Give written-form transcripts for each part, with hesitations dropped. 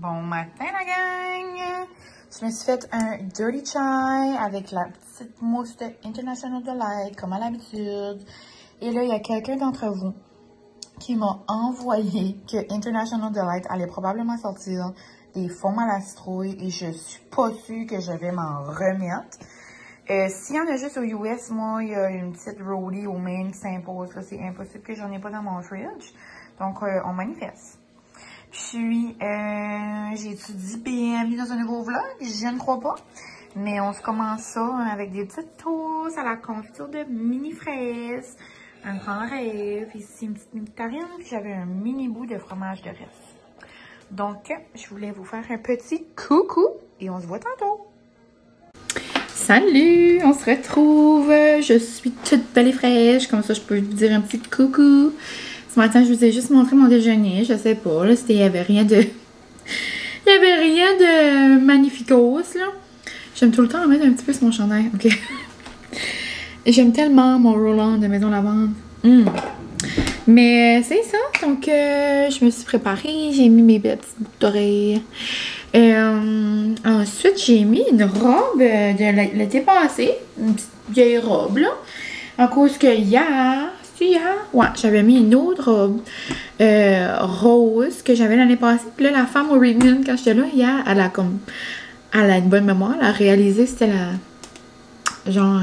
Bon matin la gang! Je me suis fait un dirty chai avec la petite mousse de International Delight comme à l'habitude. Et là, il y a quelqu'un d'entre vous qui m'a envoyé que International Delight allait probablement sortir des foams à la citrouille et je suis pas sûre que je vais m'en remettre. S'il y en a juste aux US, moi, il y a une petite roadie au Maine qui s'impose. C'est impossible que j'en ai pas dans mon fridge. Donc, on manifeste. Puis, j'ai-tu bienvenue dans un nouveau vlog? Je ne crois pas. Mais on se commence ça avec des petites toasts à la confiture de mini fraises. Un grand rêve. Ici, une petite nectarine. Puis, j'avais un mini bout de fromage de reste. Donc, je voulais vous faire un petit coucou. Et on se voit tantôt. Salut! On se retrouve. Je suis toute belle et fraîche. Comme ça, je peux vous dire un petit coucou. Ce matin, je vous ai juste montré mon déjeuner. Je sais pas, là, il y avait rien de... il y avait rien de magnificos, là. J'aime tout le temps mettre un petit peu sur mon chandail, ok? J'aime tellement mon Roland de Maison Lavande. Mais c'est ça. Donc, je me suis préparée. J'ai mis mes petites boucles d'oreilles. Ensuite, j'ai mis une robe de l'été passé. Une petite vieille robe, là. En cause que hier... Ouais, j'avais mis une autre robe rose que j'avais l'année passée. Puis là, la femme au reunion, quand j'étais là hier, elle a une bonne mémoire. Elle a réalisé que c'était la... genre...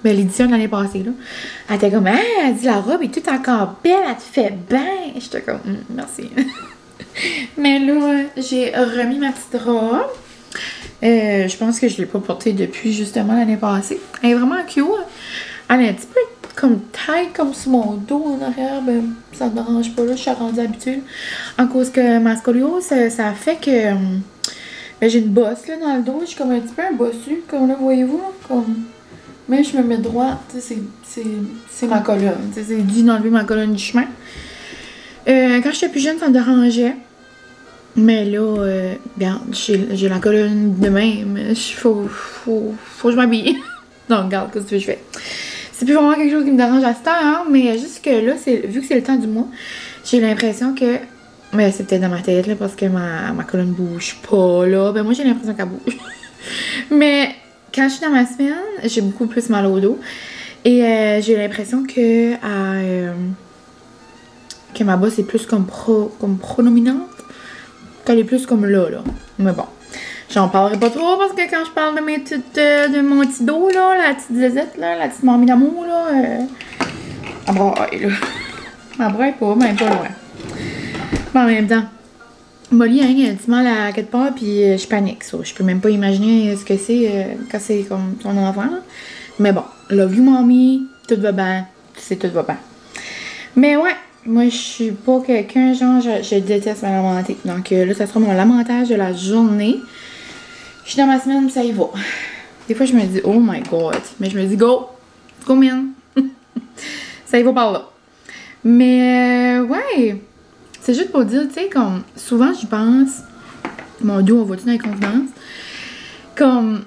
l'édition de l'année passée, là. Elle était comme, hey, elle dit, la robe est toute encore belle, elle te fait bien. J'étais comme, merci. Mais là, j'ai remis ma petite robe. Je pense que je ne l'ai pas portée depuis justement l'année passée. Elle est vraiment cute. Elle est un petit peu comme tight, comme sur mon dos en arrière. Ben, ça ne me dérange pas, là. Je suis rendue habituée. En cause que ma scoliose, ça fait que ben, j'ai une bosse là, dans le dos. Je suis comme un petit peu un bossu. Comme là, voyez-vous, comme... Même je me mets droit, c'est ma colonne. C'est dû d'enlever ma colonne du chemin. Quand j'étais plus jeune, ça me dérangeait. Mais là, regarde, j'ai la colonne de même. Faut que je m'habille. Donc, regarde, qu'est-ce que je fais. C'est plus vraiment quelque chose qui me dérange à ce temps, hein, mais juste que là, vu que c'est le temps du mois, j'ai l'impression que... Mais c'est peut-être dans ma tête, là, parce que ma colonne bouge pas, là. Ben moi, j'ai l'impression qu'elle bouge. Mais quand je suis dans ma semaine, j'ai beaucoup plus mal au dos. Et j'ai l'impression que ma bosse est plus comme pronominante. Qu'elle est plus comme là. Mais bon. J'en parlerai pas trop parce que quand je parle de mon petit dos, là, la petite zézette, là, la petite mamie d'amour, là, elle braille, là. Elle braille pas, même pas loin. Mais en même temps, Molly, hein, elle a du mal à quelque part, puis je panique, ça. Je peux même pas imaginer ce que c'est quand c'est comme ton enfant, là. Mais bon, love you, mamie, tout va bien, tout va bien. Mais ouais, moi, je suis pas quelqu'un, genre, je déteste me lamenter. Donc là, ça sera mon lamentage de la journée. Je suis dans ma semaine, ça y va. Des fois, je me dis, oh my god. Mais je me dis, go, man. Ça y va par là. Mais, ouais. C'est juste pour dire, tu sais, comme, souvent, j'y pense. Mon dos, on va-tu dans les confidences? Comme,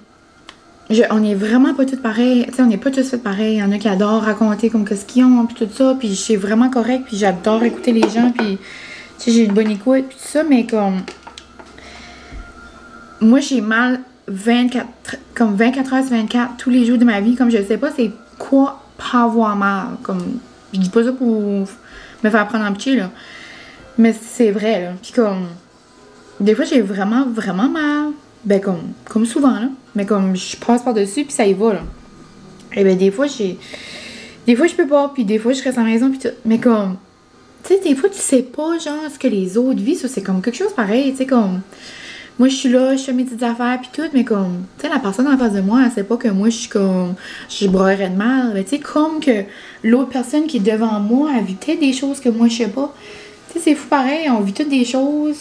on est vraiment pas toutes pareilles. Tu sais, on n'est pas tous fait pareil. Il y en a qui adorent raconter comme ce qu'ils ont, puis tout ça. Puis c'est vraiment correct. Puis j'adore écouter les gens. Puis, tu sais, j'ai une bonne écoute, puis tout ça. Mais comme... Moi, j'ai mal 24 heures sur 24 tous les jours de ma vie. Comme je sais pas c'est quoi pas avoir mal. Comme, je dis pas ça pour me faire prendre en pitié, là. Mais c'est vrai, là. Puis comme, des fois, j'ai vraiment, vraiment mal. Ben, comme souvent, là. Mais comme, je passe par-dessus, puis ça y va, là. Et ben, des fois, je peux pas, puis des fois, je reste à la maison, puis tout. Mais comme, tu sais, des fois, tu sais pas, genre, ce que les autres vivent. Ça, c'est comme quelque chose pareil, tu sais, comme... Moi, je suis là, je fais mes petites affaires pis tout, mais comme, tu sais, la personne en face de moi, elle sait pas que moi, je suis comme, je broyerais de mal. Mais tu sais, comme que l'autre personne qui est devant moi, elle vit peut-être des choses que moi, je sais pas. Tu sais, c'est fou pareil, on vit toutes des choses,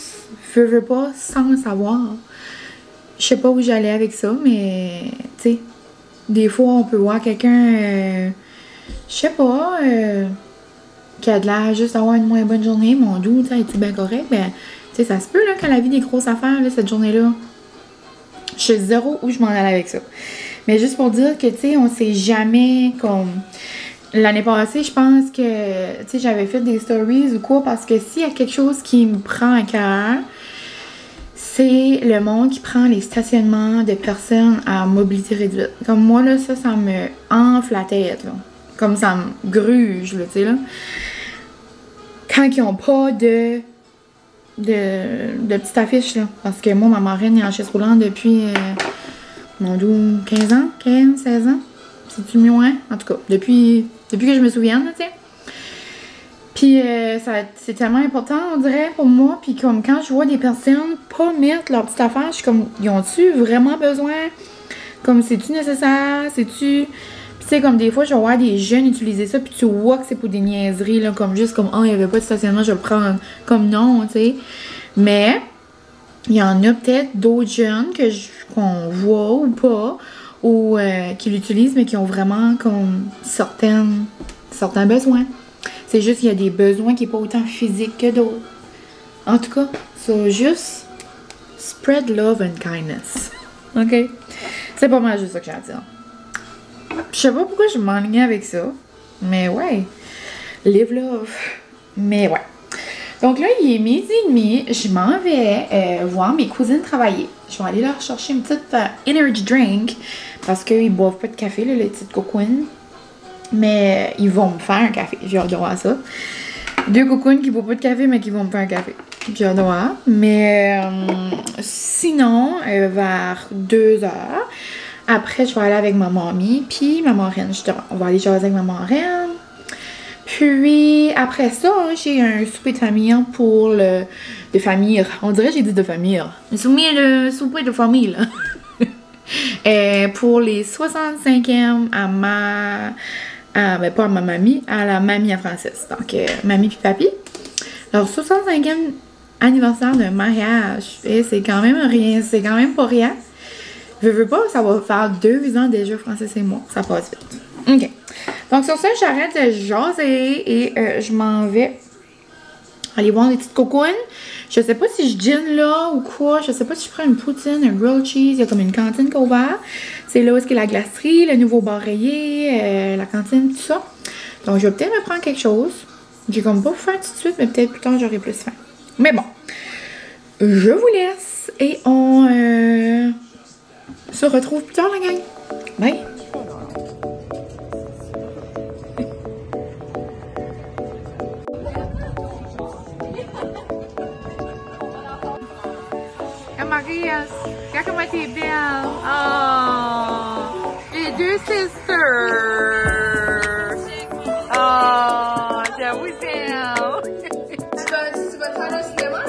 veux pas, sans le savoir. Je sais pas où j'allais avec ça, mais, tu sais, des fois, on peut voir quelqu'un, je sais pas, qui a de l'air juste d'avoir une moins bonne journée, mon doux, tu sais, est-tu bien correct? Ben, tu sais, ça se peut, là, qu'elle a vu des grosses affaires, là, cette journée-là. Je sais zéro où je m'en allais avec ça. Mais juste pour dire que, tu sais, on sait jamais, comme... l'année passée, je pense que, tu sais, j'avais fait des stories ou quoi, parce que s'il y a quelque chose qui me prend à cœur, c'est le monde qui prend les stationnements de personnes à mobilité réduite. Comme moi, là, ça me enfle la tête, là. Comme ça me gruge, là, tu sais, là. Quand ils n'ont pas de petite affiche, là. Parce que moi, ma marraine est en chaise roulante depuis, mon doux, 15 ans, 15, 16 ans. C'est-tu mieux, hein? En tout cas, depuis que je me souvienne, tu sais. Puis, c'est tellement important, on dirait, pour moi. Puis, comme quand je vois des personnes pas mettre leur petite affaire, je suis comme, ils ont-tu vraiment besoin? Comme, c'est-tu nécessaire? C'est-tu... Puis, tu sais, comme des fois, je vais voir des jeunes utiliser ça, puis tu vois que c'est pour des niaiseries, là, comme juste comme, oh, il n'y avait pas de stationnement, je vais le prendre. Comme non, tu sais. Mais, il y en a peut-être d'autres jeunes qu'on voit ou pas, ou qui l'utilisent, mais qui ont vraiment comme certains besoins. C'est juste qu'il y a des besoins qui sont pas autant physiques que d'autres. En tout cas, so juste spread love and kindness. OK? C'est pas mal juste ça que j'ai à dire. Je sais pas pourquoi je m'enlignais avec ça. Mais ouais. Live love. Mais ouais. Donc là, il est 12h30. Je m'en vais voir mes cousines travailler. Je vais aller leur chercher une petite energy drink. Parce qu'ils boivent pas de café, là, les petites cocoones. Mais ils vont me faire un café. J'ai hâte de voir ça. 2 cocoones qui boivent pas de café, mais qui vont me faire un café. J'ai hâte de voir. Mais sinon, vers 2h, après, je vais aller avec ma mamie, puis ma marraine, justement. On va aller jaser avec ma marraine. Puis, après ça, j'ai un souper de famille pour le... De famille. On dirait que j'ai dit de famille. Le souper de famille, là. Pour les 65e ben pas à ma mamie, à la mamie à Francis. Donc, mamie puis papy. Alors, 65e anniversaire de mariage. Et c'est quand même rien. C'est quand même pas rien. Veux pas, ça va faire 2 ans déjà, Francis et moi. Ça passe vite. OK. Donc, sur ça, j'arrête de jaser et je m'en vais aller voir des petites cocoones. Je sais pas si je dîne là ou quoi. Je sais pas si je prends une poutine, un grilled cheese. Il y a comme une cantine qui est ouverte. C'est là où est-ce qu'il y a la glacerie, le nouveau bar rayé, la cantine, tout ça. Donc, je vais peut-être me prendre quelque chose. J'ai comme pas faim tout de suite, mais peut-être plus tard, j'aurai plus faim. Mais bon, je vous laisse et on se retrouve plus tard, la gang. Bye! Marias, regarde comment t'es belle. Oh, les 2 sisters. Oh, j'avoue, c'est belle. Tu vas faire un cinéma?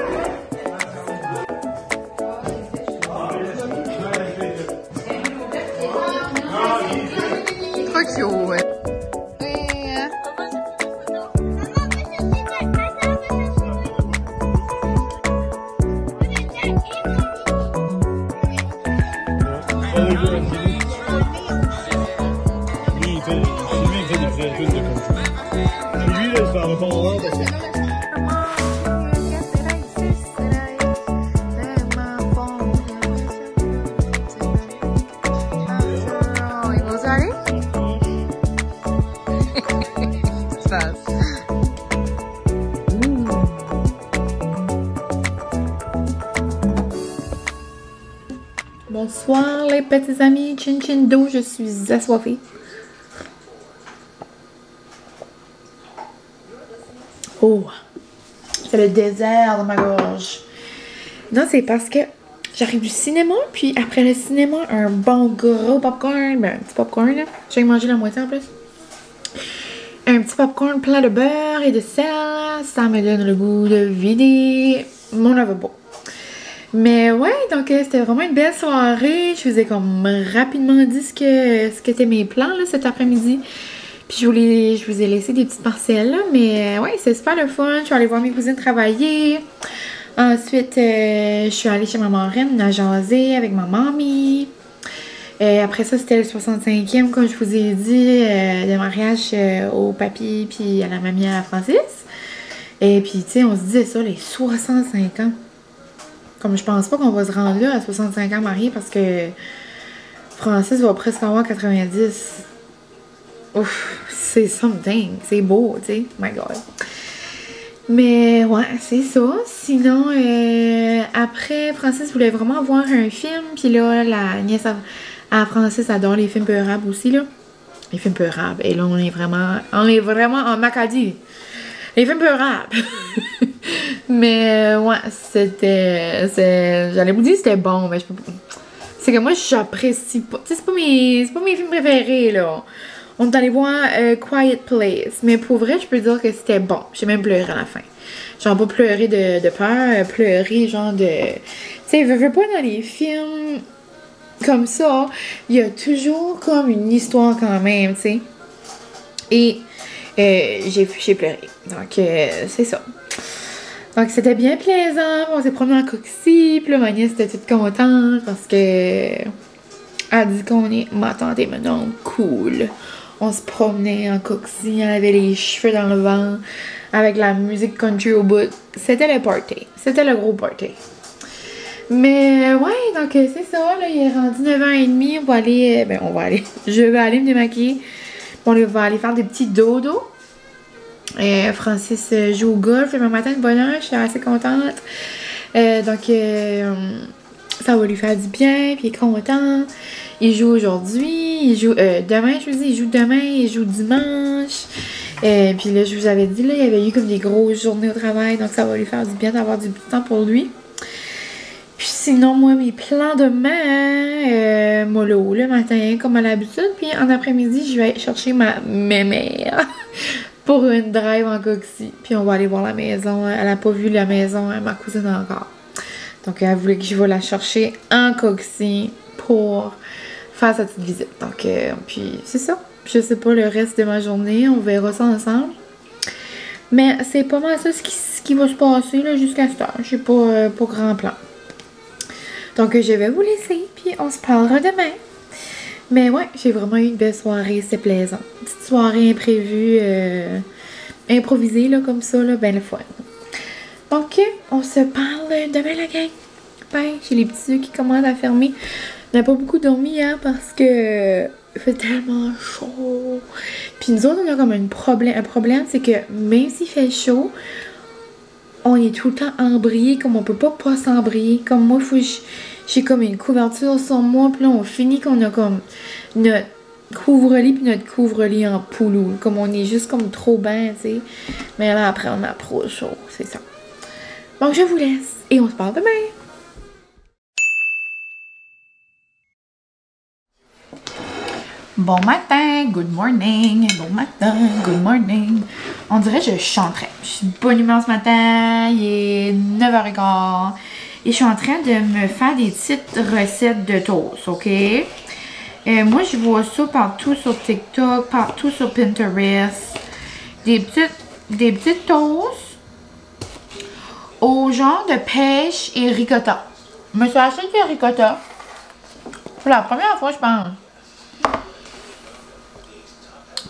Trop cute. Bonsoir les petits amis, chin chin d'eau, je suis assoiffée. Oh, c'est le désert dans ma gorge. Non, c'est parce que j'arrive du cinéma, puis après le cinéma, un bon gros popcorn, ben un petit popcorn là, j'ai mangé la moitié en plus. Un petit popcorn plein de beurre et de sel, ça me donne le goût de vider mon lavabo. Mais ouais, donc c'était vraiment une belle soirée. Je vous ai comme rapidement dit ce que étaient mes plans là, cet après-midi. Puis je vous ai laissé des petites parcelles là, mais ouais, c'est super le fun. Je suis allée voir mes cousines travailler. Ensuite, je suis allée chez ma marraine à jaser avec ma mamie. Après ça, c'était le 65e, comme je vous ai dit, de mariage au papy puis à la mamie à Francis. Et puis, tu sais, on se disait ça, les 65 ans. Comme je pense pas qu'on va se rendre là à 65 ans mariés parce que Francis va presque avoir 90. ouf, c'est something. C'est beau, tu sais. My God. Mais ouais, c'est ça. Sinon, après, Francis voulait vraiment voir un film. Puis là, la nièce à Francis adore les films peurables aussi, là. Les films peurables. Et là, on est vraiment en Macadie. Les films peurables. Mais ouais, j'allais vous dire que c'était bon, mais je peux pas. C'est que moi, j'apprécie pas. Tu sais, c'est pas mes films préférés, là. On est allé voir Quiet Place. Mais pour vrai, je peux dire que c'était bon. J'ai même pleuré à la fin. Genre, pas pleurer de peur, pleurer genre de. Tu sais, veux pas dans les films comme ça, il y a toujours comme une histoire quand même, tu sais. Et j'ai pleuré. Donc, c'est ça. Donc, c'était bien plaisant. On s'est promené en Coxie. Puis là, ma nièce était toute contente parce que elle dit qu'on est ma tante et mon oncle cool. On se promenait en Coxie. Elle avait les cheveux dans le vent avec la musique country au bout. C'était le party. C'était le gros party. Mais ouais, donc c'est ça. Là, il est rendu 9h30. On va aller. Je vais aller me démaquiller. On va aller faire des petits dodos. Francis joue au golf le matin de bonne heure, je suis assez contente. Donc, ça va lui faire du bien, puis il est content. Il joue aujourd'hui, il joue demain, je vous dis, il joue demain, il joue dimanche. Puis là, je vous avais dit, là, il y avait eu comme des grosses journées au travail, donc ça va lui faire du bien d'avoir du temps pour lui. Puis sinon, moi, mes plans demain, mollo le matin, comme à l'habitude. Puis en après-midi, je vais chercher ma mère pour une drive en Coxie. Puis on va aller voir la maison. Elle n'a pas vu la maison, ma cousine encore. Donc elle voulait que je vais la chercher en Coxie pour faire sa petite visite. Donc, puis c'est ça. Je sais pas le reste de ma journée. On verra ça ensemble. Mais c'est pas mal ça ce qui va se passer là jusqu'à ce temps. J'ai pas grand plan. Donc, je vais vous laisser, puis on se parlera demain. Mais ouais, j'ai vraiment eu une belle soirée, c'est plaisant. Petite soirée imprévue, improvisée, là, comme ça, là, ben le fun. Donc, on se parle demain, la gang. Bye, j'ai les petits yeux qui commencent à fermer. On n'a pas beaucoup dormi hier parce que il fait tellement chaud. Puis nous autres, on a comme un problème, c'est que même s'il fait chaud, on est tout le temps embrayé, comme on peut pas s'embrayer. Comme moi, j'ai comme une couverture sur moi, puis là, on finit qu'on a comme notre couvre-lit, puis notre couvre-lit en pouloule. Comme on est juste comme trop bien, tu sais. Mais là, après, on a trop chaud, c'est ça. Donc, je vous laisse, et on se parle demain. Bon matin, good morning, bon matin, good morning. On dirait que je chanterais. Je suis de bonne humeur ce matin, il est 9h15 et je suis en train de me faire des petites recettes de toast, ok? Moi, je vois ça partout sur TikTok, partout sur Pinterest. Des petites toasts au genre de pêche et ricotta. Je me suis acheté du ricotta pour la première fois, je pense.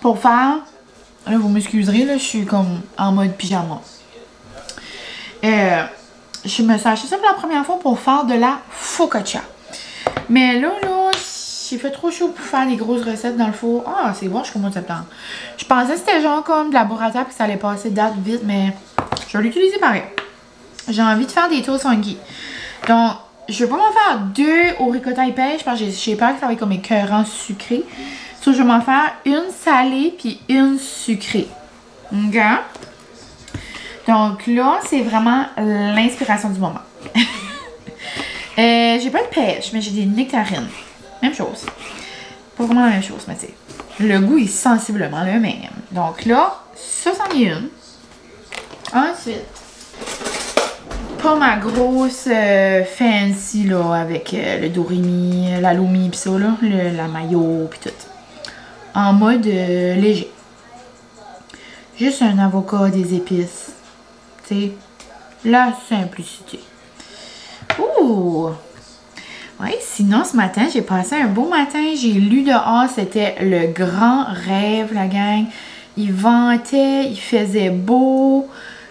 Pour faire, là vous m'excuserez, là je suis comme en mode pyjama. Je me suis acheté ça pour la première fois pour faire de la focaccia. Mais là, j'ai fait trop chaud pour faire des grosses recettes dans le four. Ah, c'est bon, je commence septembre. Je pensais que c'était genre comme de la burrata puis que ça allait passer date vite, mais je vais l'utiliser pareil. J'ai envie de faire des toasts funky. Donc, je vais pas m'en faire deux au ricotta et pêche parce que j'ai peur que ça va être comme écœurant sucré. So, je vais m'en faire une salée puis une sucrée. OK? Donc là, c'est vraiment l'inspiration du moment. J'ai pas de pêche, mais j'ai des nectarines. Même chose. Pas vraiment la même chose, mais tu sais. Le goût est sensiblement le même. Donc là, ça, c'en est une. Ensuite, pas ma grosse fancy, là, avec le dorimi, l'aloumi pis ça, là. La mayo pis tout. En mode léger. Juste un avocat, des épices. Tu sais, la simplicité. Ouh! Ouais, sinon, ce matin, j'ai passé un beau matin. J'ai lu dehors, c'était le grand rêve, la gang. Il ventait, il faisait beau,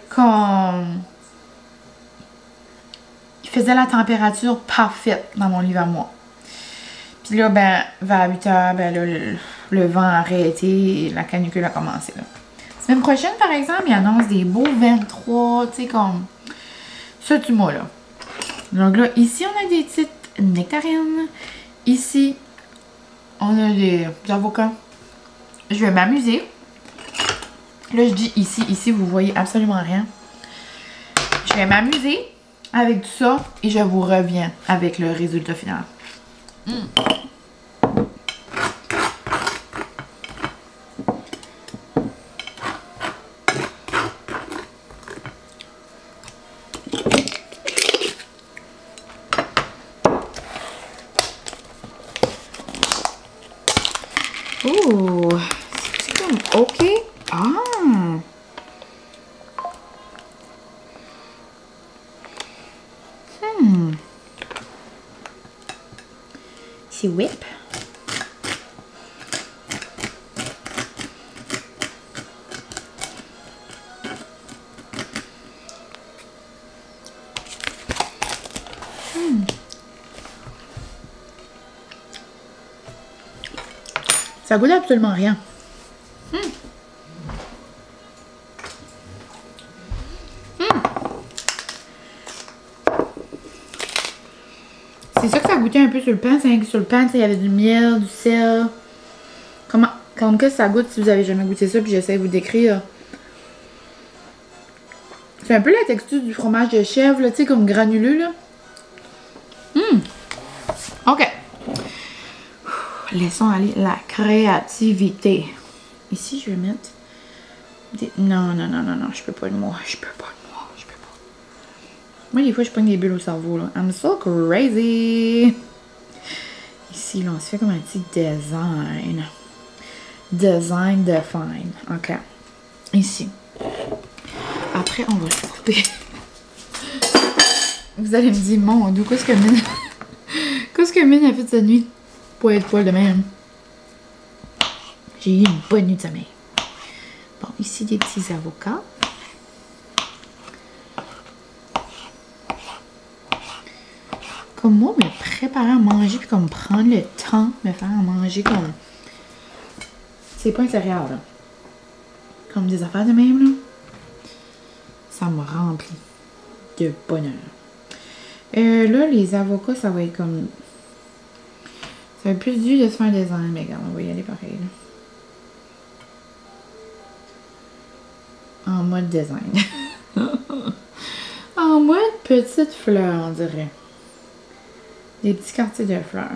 comme... Il faisait la température parfaite dans mon livre à moi. Puis là, ben, vers 8h, ben là, le vent a arrêté et la canicule a commencé. Là. Semaine prochaine, par exemple, il annonce des beaux 23, tu sais, comme ça du mois, là. Donc là, ici, on a des petites nectarines. Ici, on a des avocats. Je vais m'amuser. Là, je dis ici, vous voyez absolument rien. Je vais m'amuser avec tout ça et je vous reviens avec le résultat final. Oh, c'est comme OK. Ah. C'est whip. Ça goûte absolument rien. C'est ça que ça goûtait un peu sur le pain. C'est sur le pain, il y avait du miel, du sel. Comme que ça goûte si vous avez jamais goûté ça, puis j'essaie de vous décrire. C'est un peu la texture du fromage de chèvre, tu sais, comme granuleux, là. OK. Laissons aller la créativité. Ici, je vais mettre des... Non, je peux pas de moi. Moi, des fois, je prends des bulles au cerveau, là. I'm so crazy. Ici, là, on se fait comme un petit design. Design define. OK. Ici. Après, on va le couper. Vous allez me dire, mon Dieu, qu'est-ce que Mine... qu'est-ce que Mine a fait cette nuit pour être poil de même? J'ai eu une bonne nuit de sommeil. Bon, ici, des petits avocats. Comme moi, me préparer à manger, puis comme prendre le temps de me faire à manger comme... C'est pas intérieur, là. Comme des affaires de même, là. Ça me remplit de bonheur. Là, les avocats, ça va être comme... Ça va être plus dur de se faire un design, mais regarde, on va y aller pareil, là. En mode design. En mode petite fleur, on dirait. Des petits quartiers de fleurs.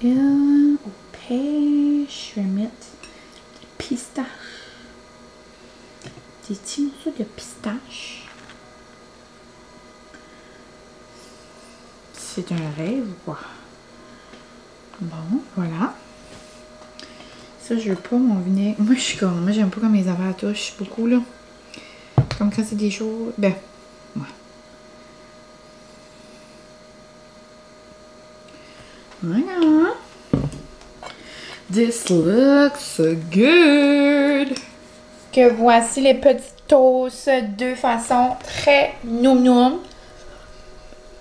Et au pêche, je vais mettre des pistaches. Des petits morceaux de pistaches. C'est un rêve ou quoi? Bon, voilà. Ça, je veux pas mon vinaigre. Moi, je suis comme... Moi, j'aime pas comme les affaires touchent beaucoup, là. Comme quand c'est des choses... Ben, ouais. Voilà. This looks good. Que voici les petites toasts de façon très noum-noum.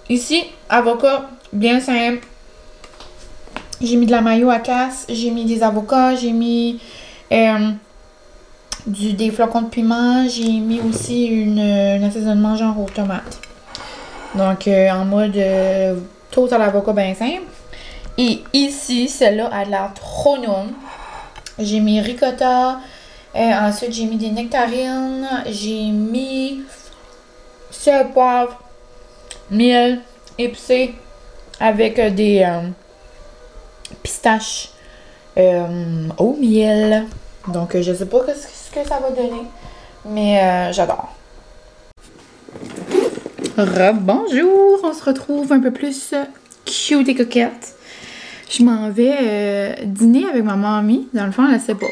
Ici, avocat, bien simple. J'ai mis de la mayo à casse, j'ai mis des avocats, j'ai mis des flocons de piment, j'ai mis aussi un assaisonnement genre aux tomates. Donc, en mode toast à l'avocat bien simple. Et ici, celle-là a l'air trop noum. J'ai mis ricotta, ensuite j'ai mis des nectarines, j'ai mis sel, poivre, miel épicé avec des pistaches au miel. Donc, je sais pas ce que ça va donner, mais j'adore. Rebonjour! On se retrouve un peu plus cute et coquette. Je m'en vais dîner avec ma mamie. Dans le fond, elle ne sait pas.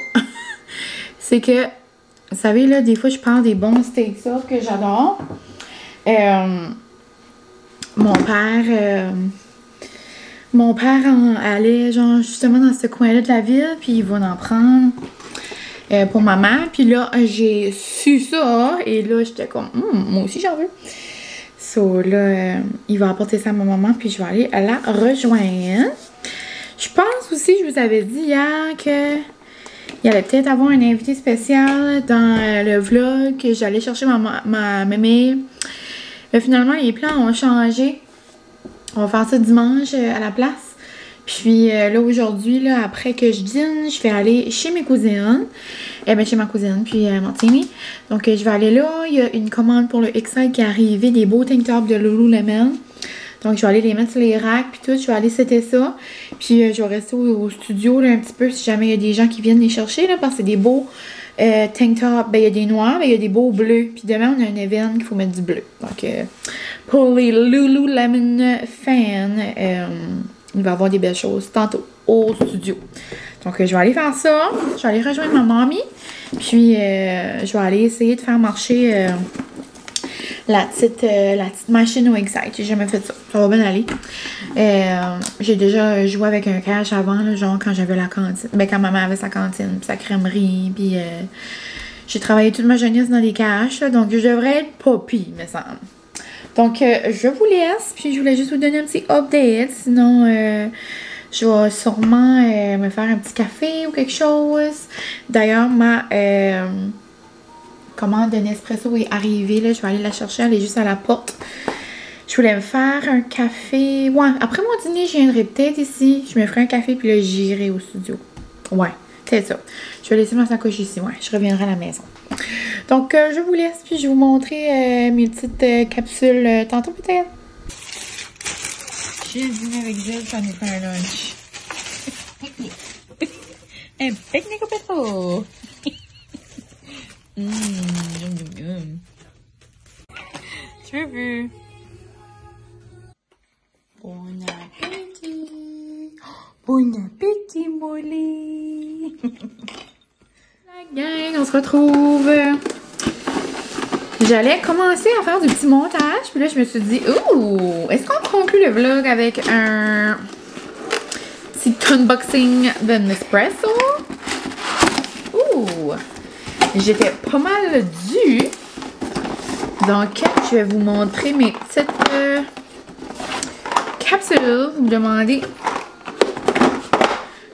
C'est que, vous savez, là, des fois, je prends des bons steaks que j'adore. mon père allait genre justement dans ce coin-là de la ville, puis il va en prendre pour maman. Puis là, j'ai su ça, et là, j'étais comme, moi aussi j'en veux. So là, il va apporter ça à ma maman, puis je vais aller la rejoindre. Je pense aussi, je vous avais dit hier que il allait peut-être avoir un invité spécial dans le vlog, que j'allais chercher ma mémé. Finalement, les plans ont changé. On va faire ça dimanche à la place. Puis là, aujourd'hui, là, après que je dîne, je vais aller chez mes cousines. Chez ma cousine, puis Martini. Donc, je vais aller là. Il y a une commande pour le XL qui est arrivée, des beaux tank tops de Lululemon. Donc, je vais aller les mettre sur les racks, puis tout. Je vais aller setter ça. Puis, je vais rester au studio, là, un petit peu, si jamais il y a des gens qui viennent les chercher, là, parce que c'est des beaux tank tops. Ben, il y a des noirs, mais il y a des beaux bleus. Puis, demain, on a un événement qu'il faut mettre du bleu. Donc, pour les Lululemon fans, il va y avoir des belles choses tantôt au studio. Donc, je vais aller faire ça. Je vais aller rejoindre ma mamie. Puis, je vais aller essayer de faire marcher la petite machine au Excite. J'ai jamais fait ça. Ça va bien aller. J'ai déjà joué avec un cash avant, là, genre quand j'avais la cantine. Ben, quand maman avait sa cantine, puis sa crèmerie. Puis, j'ai travaillé toute ma jeunesse dans les caches. Là, donc, je devrais être poppy, me semble. Donc, je vous laisse. Puis, je voulais juste vous donner un petit update. Sinon, je vais sûrement me faire un petit café ou quelque chose. D'ailleurs, ma commande de Nespresso est arrivée. Là. Je vais aller la chercher. Elle est juste à la porte. Je voulais me faire un café. Ouais, après mon dîner, je viendrai peut-être ici. Je me ferai un café, puis là, j'irai au studio. Ouais, c'est ça. Je vais laisser ma sacoche ici. Ouais, je reviendrai à la maison. Donc, je vous laisse, puis je vais vous montrer mes petites capsules tantôt peut-être. J'ai dîné avec Jill, ça nous fait un lunch. Un pique-nique au pétro. Tu veux vu? Bon appétit. Bon appétit, Molly. La gang, on se retrouve. J'allais commencer à faire du petit montage, puis là, je me suis dit, ouh, est-ce qu'on conclut le vlog avec un petit unboxing de Nespresso? Ouh, j'étais pas mal due. Donc, je vais vous montrer mes petites capsules. Vous me demandez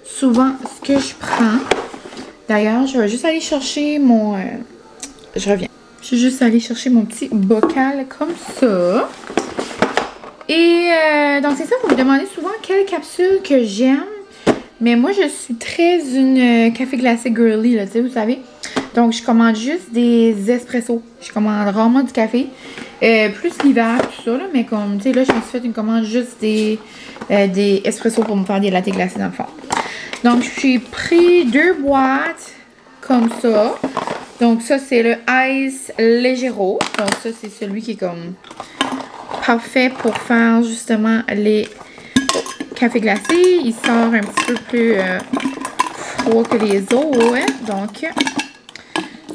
souvent ce que je prends. D'ailleurs, je vais juste aller chercher mon... je reviens. Je vais juste aller chercher mon petit bocal comme ça. Et donc c'est ça, vous me demandez souvent quelle capsule que j'aime. Mais moi, je suis très une café glacé girly, là, tu sais, vous savez. Donc, je commande juste des espressos. Je commande rarement du café. Plus l'hiver, tout ça, là. Mais comme, tu sais, là, je me suis fait une commande juste des espressos pour me faire des latte glacés dans le fond. Donc, j'ai pris 2 boîtes comme ça. Donc, ça, c'est le Ice Legero. Donc, ça, c'est celui qui est comme parfait pour faire justement les cafés glacés. Il sort un petit peu plus froid que les autres. Ouais. Donc,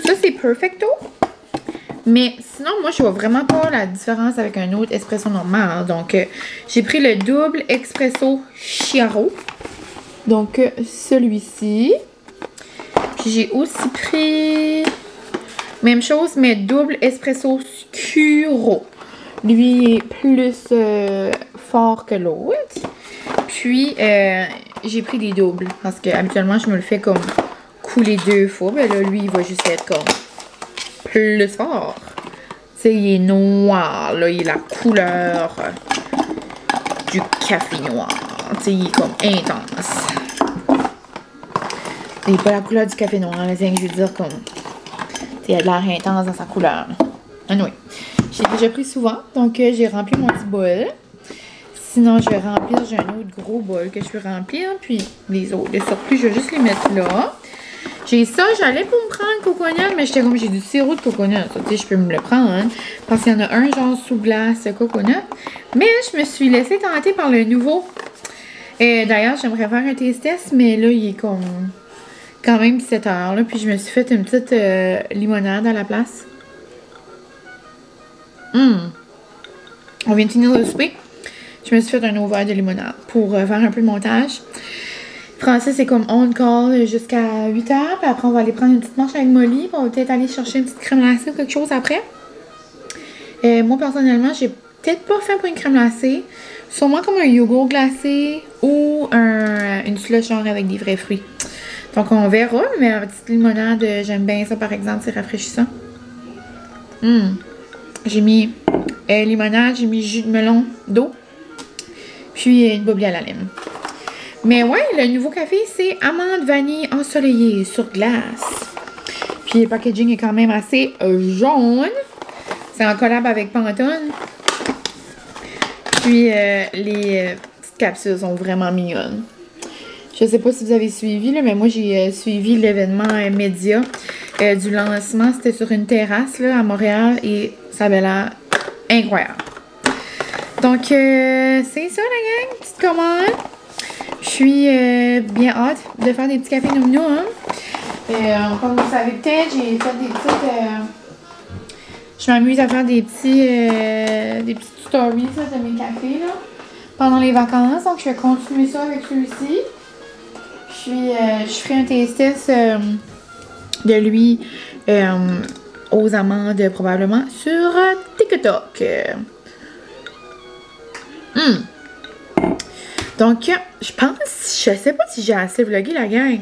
ça, c'est Perfecto. Mais sinon, moi, je vois vraiment pas la différence avec un autre espresso normal. Donc, j'ai pris le double espresso Chiaro. Donc, celui-ci. Puis, j'ai aussi pris... même chose, mais double espresso Scuro. Lui est plus fort que l'autre. Puis, j'ai pris des doubles. Parce que habituellement, je me le fais comme couler 2 fois. Mais là, lui, il va juste être comme plus fort. Tu sais, il est noir. Là, il est la couleur du café noir. Tu sais, il est comme intense. Il n'est pas la couleur du café noir. C'est que je veux dire comme... il a de l'air intense dans sa couleur. Anyway, j'ai déjà pris souvent. Donc, j'ai rempli mon petit bol. Sinon, je vais remplir. J'ai un autre gros bol que je vais remplir. Puis, les autres. Les surplus, je vais juste les mettre là. J'ai ça. J'allais pour me prendre coconut. Mais j'étais comme, j'ai du sirop de coconut. Tu sais, je peux me le prendre. Hein, parce qu'il y en a un genre sous glace coconut. Mais je me suis laissée tenter par le nouveau. D'ailleurs, j'aimerais faire un taste test. Mais là, il est comme... quand même 17 heures, là, puis je me suis fait une petite limonade à la place. On vient de finir le souper. je me suis fait un ouvert de limonade pour faire un peu de montage. Français, c'est comme on call jusqu'à 8 h. Puis après, on va aller prendre une petite marche avec Molly. Puis on va peut-être aller chercher une petite crème glacée ou quelque chose après. Moi, personnellement, j'ai peut-être pas fait pour une crème glacée. Sûrement comme un yogourt glacé ou une slush genre avec des vrais fruits. Donc, on verra. Mais une petite limonade, j'aime bien ça, par exemple. C'est rafraîchissant. J'ai mis limonade, j'ai mis jus de melon d'eau. Puis une bouillie à la lime. Mais ouais, le nouveau café, c'est amande vanille ensoleillée sur glace. Puis le packaging est quand même assez jaune. C'est en collab avec Pantone. Puis les petites capsules sont vraiment mignonnes. Je sais pas si vous avez suivi, là, mais moi j'ai suivi l'événement média du lancement. C'était sur une terrasse là, à Montréal et ça avait l'air incroyable. Donc c'est ça la gang, petite commande. Je suis bien hâte de faire des petits cafés Noumnou. Hein. Comme vous savez peut-être, j'ai fait des petites... je m'amuse à faire des petits stories là, de mes cafés là, pendant les vacances. Donc je vais continuer ça avec celui-ci. Je ferai un taste test de lui aux amandes probablement sur TikTok. Donc, je sais pas si j'ai assez vlogué la gang.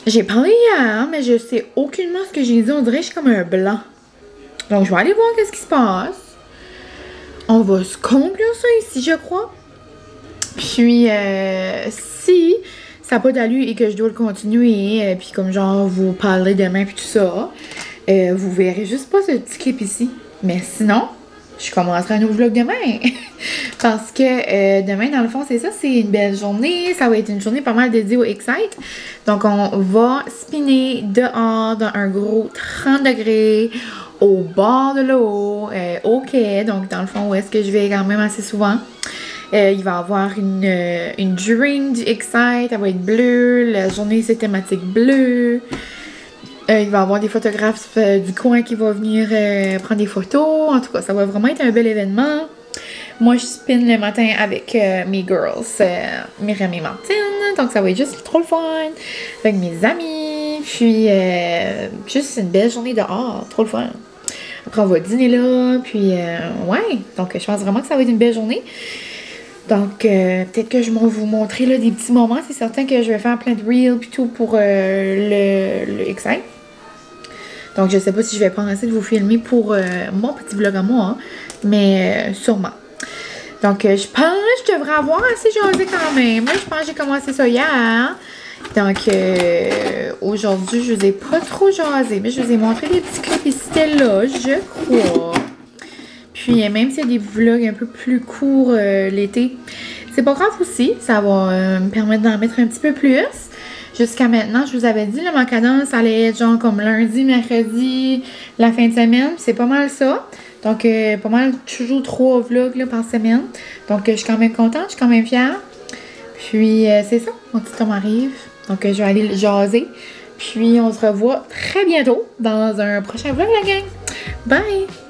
J'ai parlé hier, mais je sais aucunement ce que j'ai dit. On dirait que je suis comme un blanc. Donc, je vais aller voir qu'est-ce qui se passe. On va se conclure ça ici, je crois. Puis, si ça n'a pas d'allure et que je dois le continuer, puis comme genre vous parler demain puis tout ça, vous verrez juste pas ce petit clip ici. Mais sinon, je commencerai un nouveau vlog demain. Parce que demain, dans le fond, c'est ça, c'est une belle journée. Ça va être une journée pas mal dédiée au Excite. Donc, on va spinner dehors dans un gros 30 degrés au bord de l'eau, au quai. Donc, dans le fond, où est-ce que je vais quand même assez souvent. Il va y avoir une drink du Excite. Elle va être bleue. La journée, c'est thématique bleue. Il va y avoir des photographes du coin qui vont venir prendre des photos. En tout cas, ça va vraiment être un bel événement. Moi, je spin le matin avec mes girls, Myriam et Martine. Donc, ça va être juste trop le fun. Avec mes amis. Puis, juste une belle journée dehors. Trop le fun. Après, on va dîner là. Puis, ouais. Donc, je pense vraiment que ça va être une belle journée. Donc, peut-être que je vais vous montrer là, des petits moments. C'est certain que je vais faire plein de reels puis tout pour le Excite. Donc, je sais pas si je vais penser de vous filmer pour mon petit vlog à moi. Hein, mais sûrement. Donc, je pense que je devrais avoir assez jasé quand même. Là, je pense que j'ai commencé ça hier. Donc, aujourd'hui, je vous ai pas trop jasé. Mais je vous ai montré des petits clips ici là, je crois. Puis, même s'il y a des vlogs un peu plus courts l'été, c'est pas grave aussi. Ça va me permettre d'en mettre un petit peu plus. Jusqu'à maintenant, je vous avais dit, là, ma cadence allait être genre comme lundi, mercredi, la fin de semaine. C'est pas mal ça. Donc, pas mal, toujours 3 vlogs là, par semaine. Donc, je suis quand même contente, je suis quand même fière. Puis, c'est ça, mon petit homme arrive. Donc, je vais aller le jaser. Puis, on se revoit très bientôt dans un prochain vlog, la gang. Bye!